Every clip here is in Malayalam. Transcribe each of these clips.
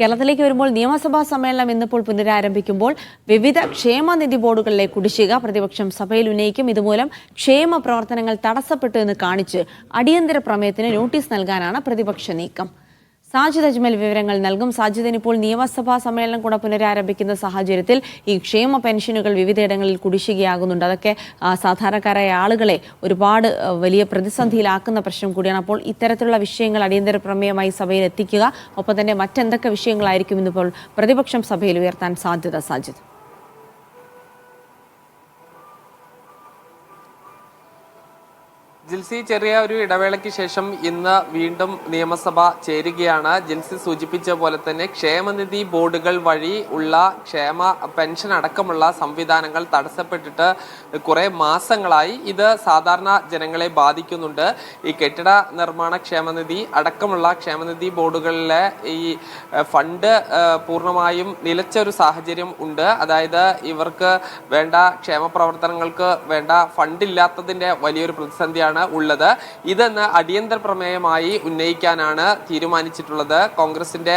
കേരളത്തിലേക്ക് വരുമ്പോൾ നിയമസഭാ സമ്മേളനം ഇന്നിപ്പോൾ പുനരാരംഭിക്കുമ്പോൾ വിവിധ ക്ഷേമനിധി ബോർഡുകളിലെ കുടിശ്ശിക പ്രതിപക്ഷം സഭയിൽ ഉന്നയിക്കും. ഇതുമൂലം ക്ഷേമ പ്രവർത്തനങ്ങൾ തടസ്സപ്പെട്ടു എന്ന് കാണിച്ച് അടിയന്തര പ്രമേയത്തിന് നോട്ടീസ് നൽകാനാണ് പ്രതിപക്ഷ നീക്കം. സാജിദ് അജ്മൽ വിവരങ്ങൾ നൽകും. സാജിദിന് ഇപ്പോൾ നിയമസഭാ സമ്മേളനം കൂടെ പുനരാരംഭിക്കുന്ന സാഹചര്യത്തിൽ ഈ ക്ഷേമ പെൻഷനുകൾ വിവിധയിടങ്ങളിൽ കുടിശ്ശികയാകുന്നുണ്ട്. അതൊക്കെ സാധാരണക്കാരായ ആളുകളെ ഒരുപാട് വലിയ പ്രതിസന്ധിയിലാക്കുന്ന പ്രശ്നം കൂടിയാണ്. അപ്പോൾ ഇത്തരത്തിലുള്ള വിഷയങ്ങൾ അടിയന്തര പ്രമേയമായി സഭയിൽ എത്തിക്കുക, ഒപ്പം തന്നെ മറ്റെന്തൊക്കെ വിഷയങ്ങളായിരിക്കും ഇന്നിപ്പോൾ പ്രതിപക്ഷം സഭയിൽ ഉയർത്താൻ സാധ്യത? സാജിദ്, ജിൽസി, ചെറിയ ഒരു ഇടവേളയ്ക്ക് ശേഷം ഇന്ന് വീണ്ടും നിയമസഭ ചേരുകയാണ്. ജിൽസി സൂചിപ്പിച്ച പോലെ തന്നെ ക്ഷേമനിധി ബോർഡുകൾ വഴി ഉള്ള ക്ഷേമ പെൻഷൻ അടക്കമുള്ള സംവിധാനങ്ങൾ തടസ്സപ്പെട്ടിട്ട് കുറെ മാസങ്ങളായി. ഇത് സാധാരണ ജനങ്ങളെ ബാധിക്കുന്നുണ്ട്. ഈ കെട്ടിട നിർമ്മാണ ക്ഷേമനിധി അടക്കമുള്ള ക്ഷേമനിധി ബോർഡുകളിലെ ഈ ഫണ്ട് പൂർണ്ണമായും നിലച്ച ഒരു സാഹചര്യം ഉണ്ട്. അതായത് ഇവർക്ക് വേണ്ട ക്ഷേമ പ്രവർത്തനങ്ങൾക്ക് വേണ്ട ഫണ്ടില്ലാത്തതിന്റെ വലിയൊരു പ്രതിസന്ധിയാണ് ഉള്ളത്. ഇതെന്ന് അടിയന്തര പ്രമേയമായി ഉന്നയിക്കാനാണ് തീരുമാനിച്ചിട്ടുള്ളത്. കോൺഗ്രസിന്റെ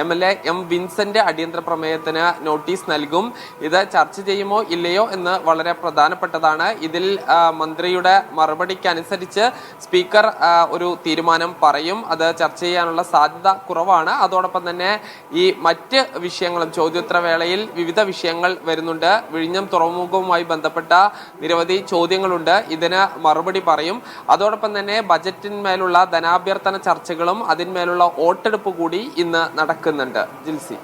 MLA M വിൻസെന്റ് അടിയന്തര പ്രമേയത്തിന് നോട്ടീസ് നൽകും. ഇത് ചർച്ച ചെയ്യുമോ ഇല്ലയോ എന്ന് വളരെ പ്രധാനപ്പെട്ടതാണ്. ഇതിൽ മന്ത്രിയുടെ മറുപടിക്കനുസരിച്ച് സ്പീക്കർ ഒരു തീരുമാനം പറയും. അത് ചർച്ച ചെയ്യാനുള്ള സാധ്യത കുറവാണ്. അതോടൊപ്പം തന്നെ ഈ മറ്റ് വിഷയങ്ങളും ചോദ്യോത്തരവേളയിൽ വിവിധ വിഷയങ്ങൾ വരുന്നുണ്ട്. വിഴിഞ്ഞം തുറമുഖവുമായി ബന്ധപ്പെട്ട നിരവധി ചോദ്യങ്ങളുണ്ട്. ഇതിന് മറുപടി പറയും. അതോടൊപ്പം തന്നെ ബജറ്റിന്മേലുള്ള ധനാഭ്യർത്ഥന ചർച്ചകളും അതിന്മേലുള്ള വോട്ടെടുപ്പ് കൂടി ഇന്ന് നടക്കുന്നുണ്ട്. ജിൽസി.